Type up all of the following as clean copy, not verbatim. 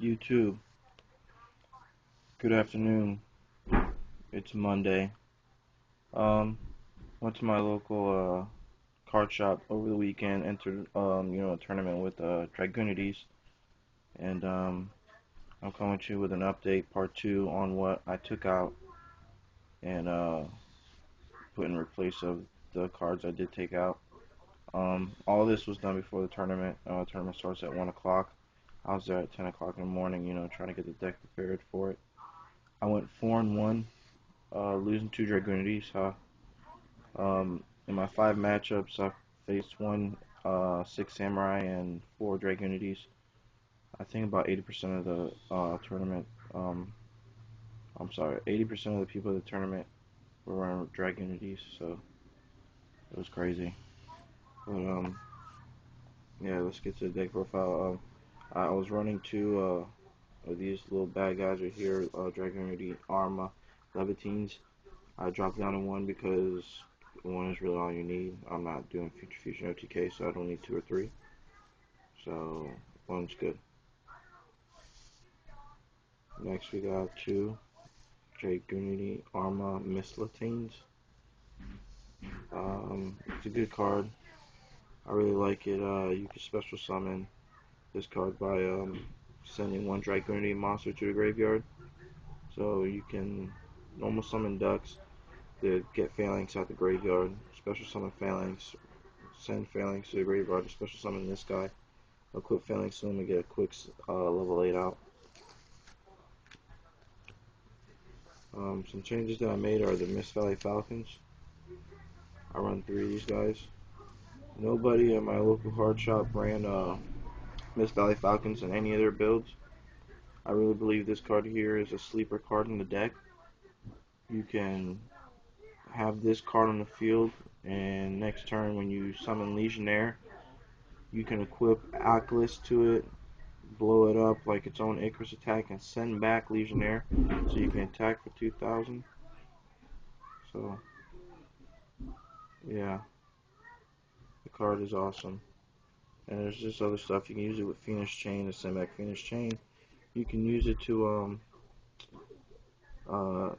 YouTube, good afternoon. It's Monday. Um, Went to my local card shop over the weekend. Entered a tournament with Dragunities, and I'm coming to you with an update, part two, on what I took out and put in replace of the cards I did take out. All this was done before the tournament. Tournament starts at 1 o'clock. I was there at 10 o'clock in the morning, trying to get the deck prepared for it. I went 4-1, losing two Dragunities. In my five matchups, I faced six Samurai and four Dragunities. I think about 80% of the tournament, um, I'm sorry, 80% of the people at the tournament were running Dragunities, so it was crazy. But yeah, let's get to the deck profile. I was running two of these little bad guys right here, Dragunity Arma Levitines. I dropped down to one because one is really all you need. I'm not doing Future Fusion OTK, so I don't need two or three. So one's good. Next we got two Dragunity Arma Mislatines. It's a good card. I really like it. You can special summon this card by sending one Dragunity monster to the graveyard. So you can normal summon ducks to get Phalanx out the graveyard. Special summon Phalanx. Send Phalanx to the graveyard to special summon this guy. Equip Phalanx to him and get a quick level 8 out. Some changes that I made are the Mist Valley Falcons. I run three of these guys. Nobody at my local card shop ran Mist Valley Falcons in any of their builds. I really believe this card here is a sleeper card in the deck. You can have this card on the field, and next turn when you summon Legionnaire, you can equip Atlas to it, blow it up like its own Icarus attack, and send back Legionnaire, so you can attack for 2,000. So, yeah, the card is awesome. And there's just other stuff. You can use it with Phoenix Chain to send back Phoenix Chain. You can use it uh,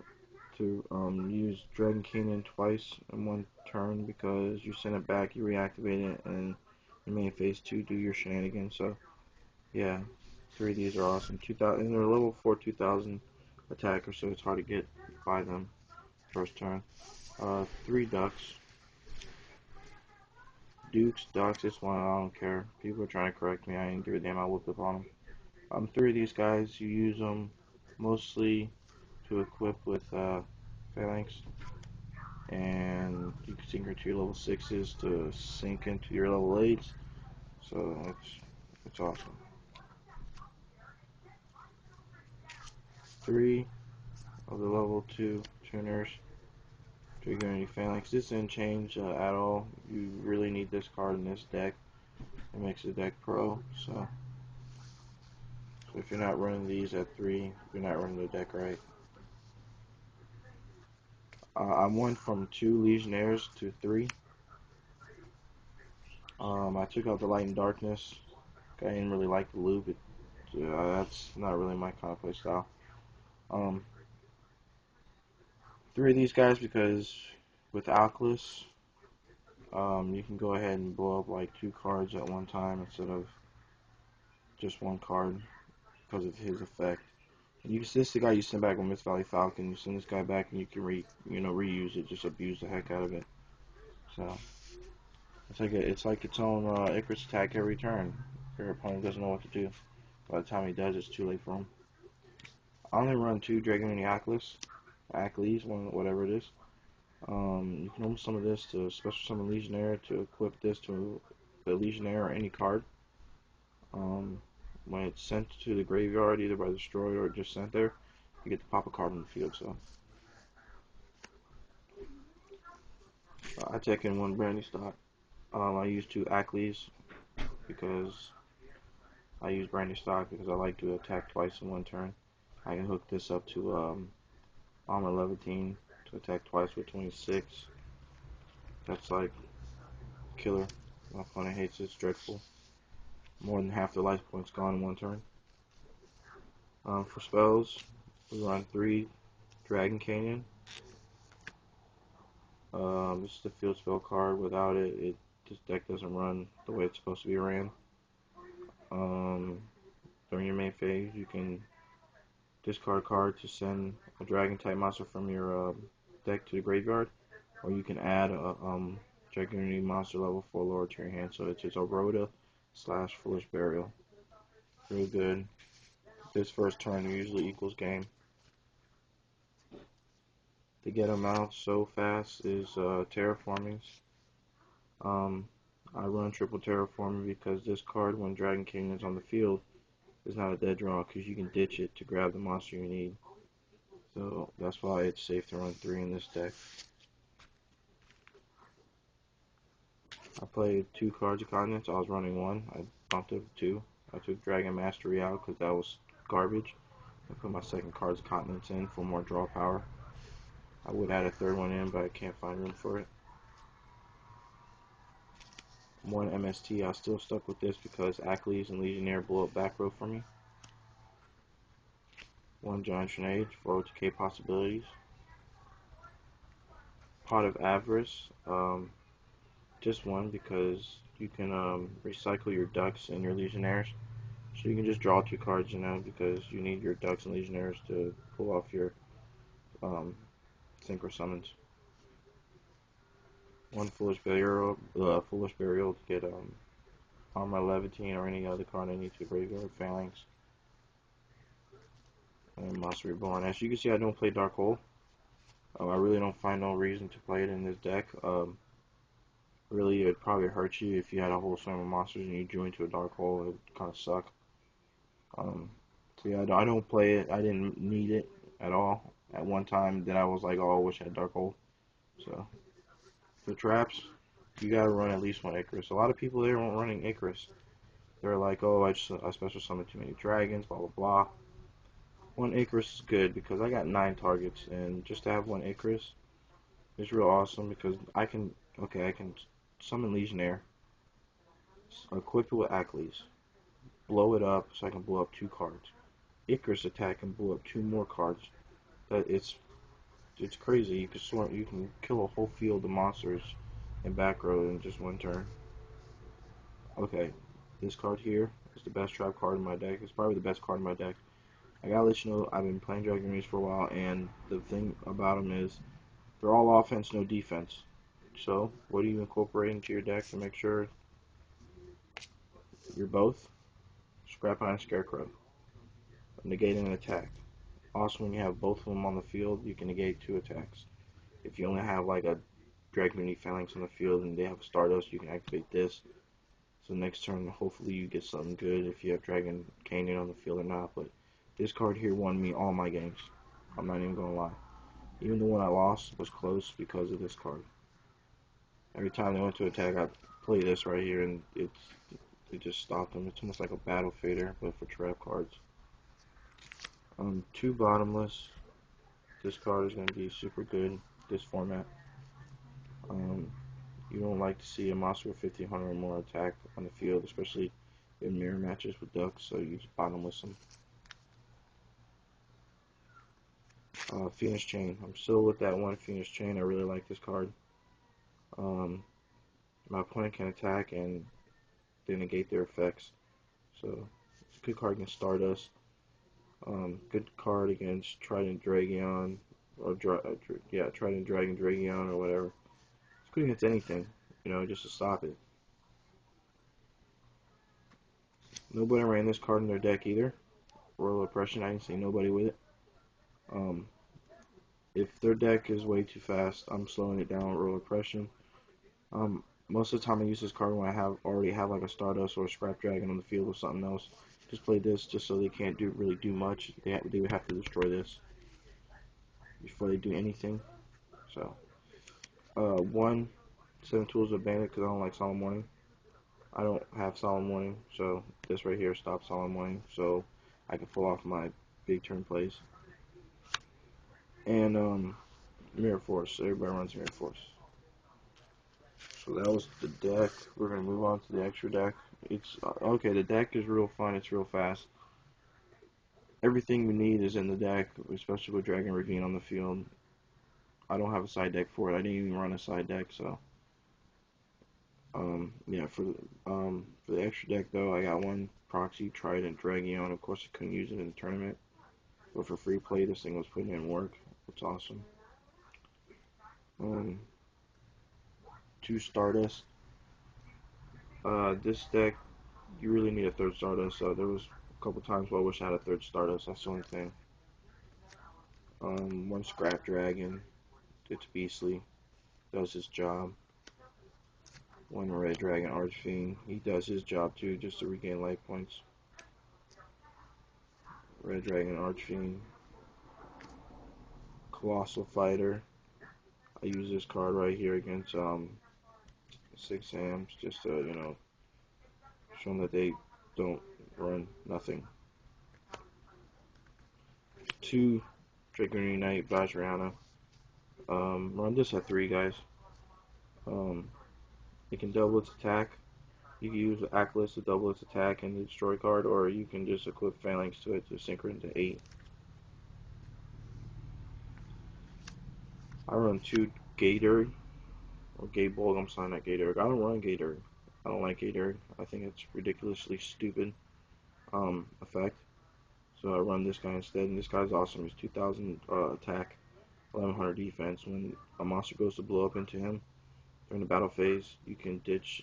to use Dragon Canyon twice in one turn, because you send it back, you reactivate it, and in main phase 2 do your shenanigans. So yeah, three of these are awesome. 2,000, and they're level 4 2,000 attacker, so it's hard to get by them first turn. Three ducks. Dukes, ducks, this one I don't care. People are trying to correct me. I ain't give a damn. I whooped up on them. Three of these guys, you use them mostly to equip with Phalanx, and you can sync her to your level 6s to sync into your level 8s, so it's awesome. Three of the level 2 tuners triggering Phalanx. This didn't change at all. You really need this card in this deck. It makes the deck pro, so if you're not running these at 3, you're not running the deck right. I went from 2 Legionnaires to 3. I took out the Light and Darkness. I didn't really like the loop. That's not really my kind of play style. Um, three of these guys because with Alcalus, you can go ahead and blow up like 2 cards at one time instead of just 1 card because of his effect. And this is the guy you send back with Mist Valley Falcon. You send this guy back and you can reuse it, just abuse the heck out of it. So it's like its own Icarus attack every turn. Your opponent doesn't know what to do. By the time he does, it's too late for him. I only run 2 Dragon Acles, whatever it is. You can almost summon this to special summon Legionnaire to equip this to the Legionnaire or any card. When it's sent to the graveyard, either by destroyed or just sent there, you get to pop a card on the field. So I take in 1 brandy stock. I use 2 Acles because I use brandy stock because I like to attack twice in 1 turn. I can hook this up to Armor Levitine to attack twice with 26. That's like killer. My opponent hates it. It's dreadful. More than half the life points gone in 1 turn. For spells, we run 3 Dragon Canyon. This is the field spell card. Without it, this deck doesn't run the way it's supposed to be ran. Um, During your main phase, you can discard a card to send a dragon type monster from your deck to the graveyard, or you can add a dragunity monster level 4 lower to your hand. So it's just a Rhoda / Foolish Burial. Real good. This first turn usually equals game. To get them out so fast is terraformings. Um, I run triple terraforming because this card, when Dragon King is on the field, is not a dead draw because you can ditch it to grab the monster you need. So that's why it's safe to run 3 in this deck. I played 2 cards of Continents. I was running 1. I bumped it to 2. I took Dragon Mastery out because that was garbage. I put my second Cards of Continents in for more draw power. I would add a third one in, but I can't find room for it. 1 MST. I still stuck with this because Ackley's and Legionnaire blew up back row for me. 1 Giant Grenade for OTK possibilities. Pot of Avarice. Just 1 because you can recycle your Ducks and your Legionnaires. So you can just draw 2 cards, because you need your Ducks and Legionnaires to pull off your Synchro Summons. 1 Foolish Burial to get Armor Levantine or any other card I need to graveyard. Phalanx. And Monster Reborn. As you can see, I don't play Dark Hole. I really don't find no reason to play it in this deck. Really, it'd probably hurt you if you had a whole swarm of monsters and you drew into a Dark Hole. It would kind of suck. So yeah, I don't play it. I didn't need it at all. At one time, that I was like, oh, I wish I had Dark Hole. So, for traps, you gotta run at least 1 Icarus. A lot of people there aren't running Icarus. They're like, oh, I special summoned too many dragons, blah blah blah. 1 Icarus is good because I got 9 targets, and just to have 1 Icarus is real awesome because I can summon Legionnaire, equip it with Ackley's, blow it up so I can blow up 2 cards. Icarus attack and blow up 2 more cards. That it's crazy. You can kill a whole field of monsters in back row in just 1 turn. Okay, this card here is the best trap card in my deck. It's probably the best card in my deck. I gotta let you know I've been playing Dragon Race for a while, and the thing about them is they're all offense, no defense. So what do you incorporate into your deck to make sure you're both? Scrap Iron Scarecrow, negating an attack. Also, when you have both of them on the field, you can negate 2 attacks. If you only have like a Dragunity Phalanx on the field and they have Stardust, you can activate this. So next turn, hopefully you get something good if you have Dragon Canyon on the field or not. But this card here won me all my games. I'm not even gonna lie. Even the one I lost was close because of this card. Every time they went to attack, I play this right here, and it just stopped them. It's almost like a battle fader, but for trap cards. 2 bottomless. This card is going to be super good. This format. You don't like to see a monster with 1500 or more attack on the field, especially in mirror matches with Ducks. So you just bottomless them. Phoenix Chain. I'm still with that 1 Phoenix Chain. I really like this card. My opponent can attack and they negate their effects. So it's a good card against Stardust. Good card against Trident Dragon or Trident Dragon Dragon or whatever. It's good against anything, just to stop it. Nobody ran this card in their deck either. Royal Oppression. I didn't see nobody with it. If their deck is way too fast, I'm slowing it down with Royal Oppression. Most of the time I use this card when I already have like a Stardust or a Scrap Dragon on the field or something else. Just play this just so they can't really do much. They would have to destroy this before they do anything. So, 1, 7 Tools of Bandit because I don't like Solemn Warning. I don't have Solemn Warning, so this right here stops Solemn Warning, so I can pull off my big turn plays. And Mirror Force. Everybody runs Mirror Force. So that was the deck. We're gonna move on to the extra deck. It's okay. The deck is real fun. It's real fast. everything we need is in the deck, especially with Dragon Ravine on the field. I don't have a side deck for it. I didn't even run a side deck, so yeah. For the extra deck though, I got one Proxy Trident Dragion. Of course, I couldn't use it in the tournament, but for free play, this thing was putting in work. It's awesome. Um, two Stardust. This deck, you really need a third Stardust. So there was a couple times where I wish I had a third Stardust. That's the only thing. One Scrap Dragon. It's beastly. Does his job. One Red Dragon Archfiend. He does his job too, just to regain life points. Red Dragon Archfiend. Colossal Fighter. I use this card right here against 6 Hams just to, show them that they don't run nothing. Two Dragunity Knight Vajrayana. Run this at 3 guys. It can double its attack. You can use Ackless to double its attack and the destroy card, or you can just equip Phalanx to it to sync it into 8. I run 2 Gator or Gaybolg. I'm sorry, not Gator. I don't run Gator. I don't like Gator. I think it's ridiculously stupid effect. So I run this guy instead, and this guy's awesome. He's 2,000 attack, 1,100 defense. When a monster goes to blow up into him during the battle phase, you can ditch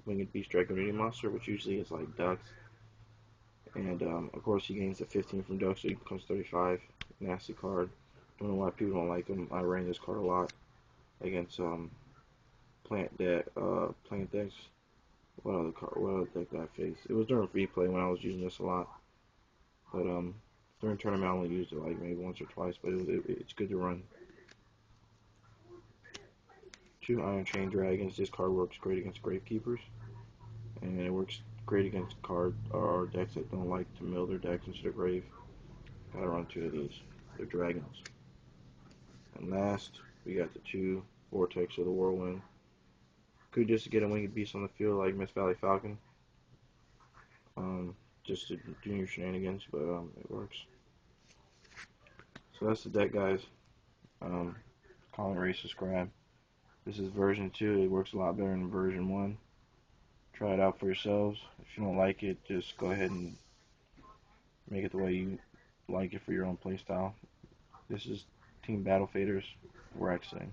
Winged Beast Dragonity monster, which usually is like ducks. And of course, he gains the 15 from ducks, so he becomes 35. Nasty card. Don't know why people don't like him. I ran this card a lot against plant decks. What other deck did I face? It was during free play when I was using this a lot. But during tournament, I only used it like maybe once or twice. But it's good to run. 2 Iron Chain Dragons. This card works great against Gravekeepers, and it works great against or decks that don't like to mill their decks into the grave. Gotta run 2 of these. They're dragons. And last, we got the 2 Vortex of the Whirlwind. Could just get a Winged Beast on the field like Miss Valley Falcon. Just to do your shenanigans, but it works. So that's the deck, guys. Call it Race Subscribe. This is version 2. It works a lot better than version 1. Try it out for yourselves. If you don't like it, just go ahead and make it the way you like it for your own playstyle. This is Team Battle Faders. We're exiting.